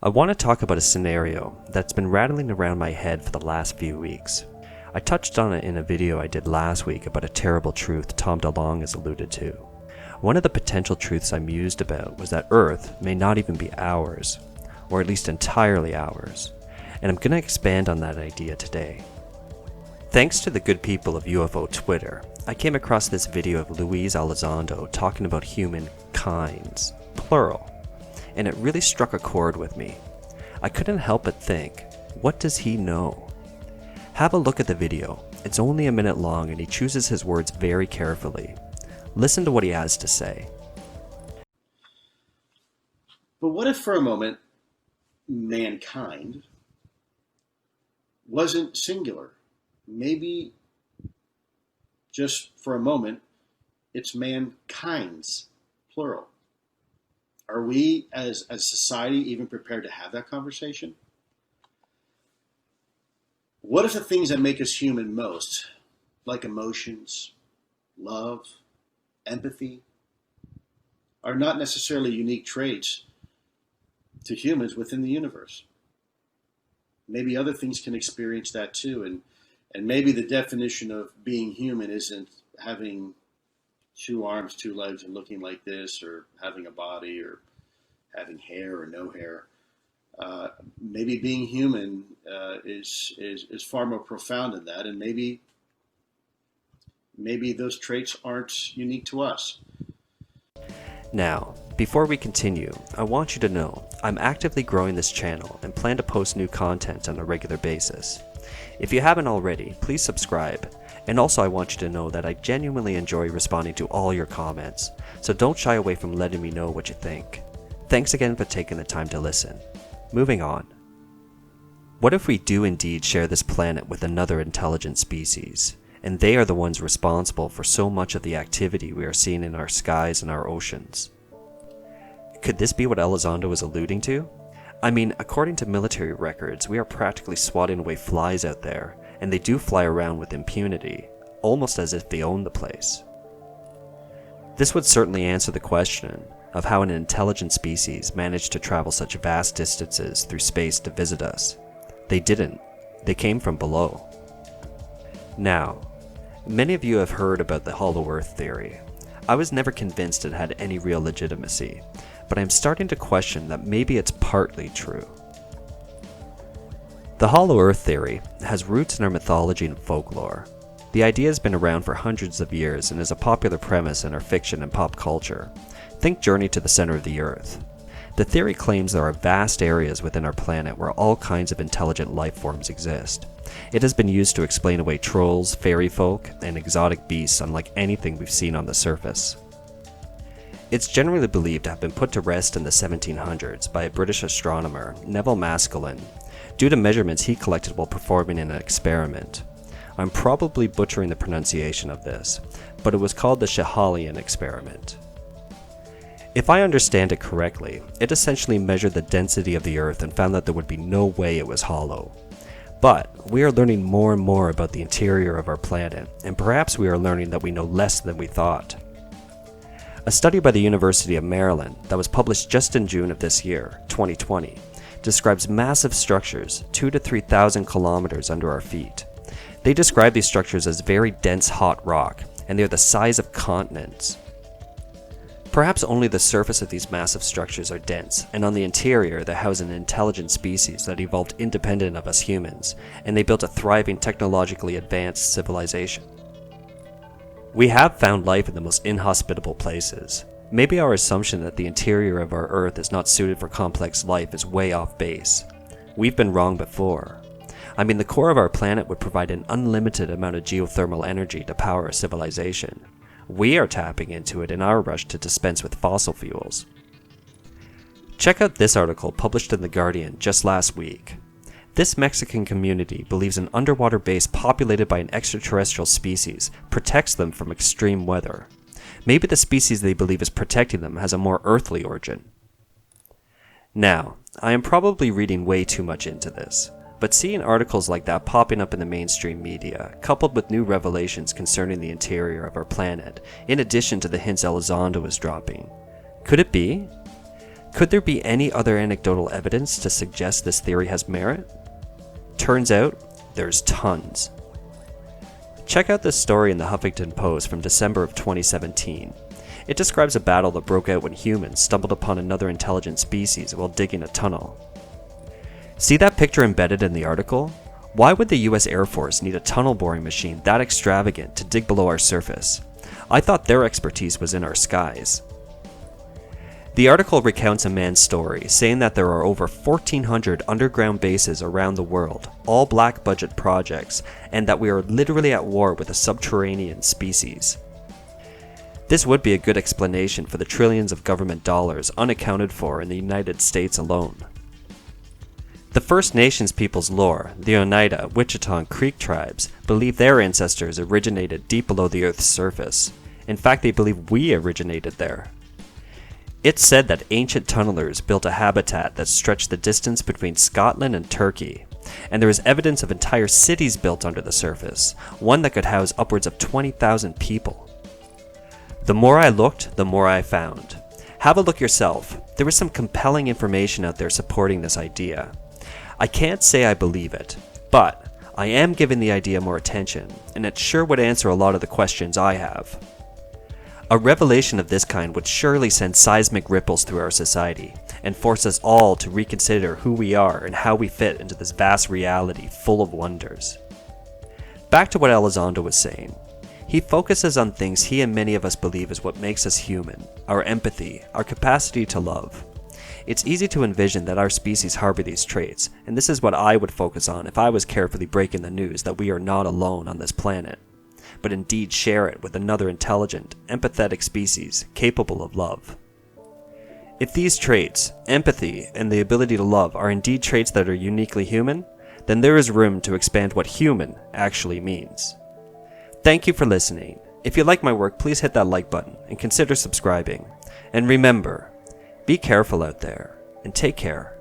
I want to talk about a scenario that's been rattling around my head for the last few weeks. I touched on it in a video I did last week about a terrible truth Tom DeLonge has alluded to. One of the potential truths I mused about was that Earth may not even be ours, or at least entirely ours, and I'm going to expand on that idea today. Thanks to the good people of UFO Twitter, I came across this video of Luis Elizondo talking about human kinds, plural, and it really struck a chord with me. I couldn't help but think, what does he know? Have a look at the video. It's only a minute long and he chooses his words very carefully. Listen to what he has to say. But what if for a moment mankind wasn't singular? Maybe just for a moment it's mankind's plural. Are we as a society even prepared to have that conversation? What if the things that make us human most, like emotions, love, empathy, are not necessarily unique traits to humans within the universe? Maybe other things can experience that too, and maybe the definition of being human isn't having 2 arms, 2 legs, and looking like this, or having a body, or having hair or no hair. Maybe being human is far more profound than that, and maybe those traits aren't unique to us. Now, before we continue, I want you to know I'm actively growing this channel and plan to post new content on a regular basis. If you haven't already, please subscribe. And also I want you to know that I genuinely enjoy responding to all your comments, so don't shy away from letting me know what you think. Thanks again for taking the time to listen. Moving on. What if we do indeed share this planet with another intelligent species, and they are the ones responsible for so much of the activity we are seeing in our skies and our oceans? Could this be what Elizondo is alluding to? I mean, according to military records, we are practically swatting away flies out there, and they do fly around with impunity, almost as if they own the place. This would certainly answer the question of how an intelligent species managed to travel such vast distances through space to visit us. They didn't. They came from below. Now, many of you have heard about the Hollow Earth theory. I was never convinced it had any real legitimacy, but I'm starting to question that maybe it's partly true. The Hollow Earth theory has roots in our mythology and folklore. The idea has been around for hundreds of years and is a popular premise in our fiction and pop culture. Think Journey to the Center of the Earth. The theory claims there are vast areas within our planet where all kinds of intelligent life forms exist. It has been used to explain away trolls, fairy folk, and exotic beasts unlike anything we've seen on the surface. It's generally believed to have been put to rest in the 1700s by a British astronomer, Neville Maskelyne, due to measurements he collected while performing an experiment. I'm probably butchering the pronunciation of this, but it was called the Schehallien experiment. If I understand it correctly, it essentially measured the density of the Earth and found that there would be no way it was hollow. But we are learning more and more about the interior of our planet, and perhaps we are learning that we know less than we thought. A study by the University of Maryland that was published just in June of this year, 2020, describes massive structures 2,000 to 3,000 kilometers under our feet. They describe these structures as very dense hot rock, and they are the size of continents. Perhaps only the surface of these massive structures are dense, and on the interior they house an intelligent species that evolved independent of us humans, and they built a thriving technologically advanced civilization. We have found life in the most inhospitable places. Maybe our assumption that the interior of our Earth is not suited for complex life is way off base. We've been wrong before. I mean, the core of our planet would provide an unlimited amount of geothermal energy to power a civilization. We are tapping into it in our rush to dispense with fossil fuels. Check out this article published in The Guardian just last week. This Mexican community believes an underwater base populated by an extraterrestrial species protects them from extreme weather. Maybe the species they believe is protecting them has a more earthly origin. Now, I am probably reading way too much into this, but seeing articles like that popping up in the mainstream media, coupled with new revelations concerning the interior of our planet, in addition to the hints Elizondo is dropping, could it be? Could there be any other anecdotal evidence to suggest this theory has merit? Turns out, there's tons. Check out this story in the Huffington Post from December of 2017. It describes a battle that broke out when humans stumbled upon another intelligent species while digging a tunnel. See that picture embedded in the article? Why would the US Air Force need a tunnel boring machine that extravagant to dig below our surface? I thought their expertise was in our skies. The article recounts a man's story, saying that there are over 1,400 underground bases around the world, all black budget projects, and that we are literally at war with a subterranean species. This would be a good explanation for the trillions of government dollars unaccounted for in the United States alone. The First Nations people's lore, the Oneida, Wichita, and Creek tribes, believe their ancestors originated deep below the Earth's surface. In fact, they believe we originated there. It's said that ancient tunnelers built a habitat that stretched the distance between Scotland and Turkey, and there is evidence of entire cities built under the surface, one that could house upwards of 20,000 people. The more I looked, the more I found. Have a look yourself. There is some compelling information out there supporting this idea. I can't say I believe it, but I am giving the idea more attention, and it sure would answer a lot of the questions I have. A revelation of this kind would surely send seismic ripples through our society, and force us all to reconsider who we are and how we fit into this vast reality full of wonders. Back to what Elizondo was saying. He focuses on things he and many of us believe is what makes us human, our empathy, our capacity to love. It's easy to envision that our species harbor these traits, and this is what I would focus on if I was carefully breaking the news that we are not alone on this planet, but indeed share it with another intelligent, empathetic species capable of love. If these traits, empathy and the ability to love, are indeed traits that are uniquely human, then there is room to expand what human actually means. Thank you for listening. If you like my work, please hit that like button and consider subscribing. And remember, be careful out there and take care.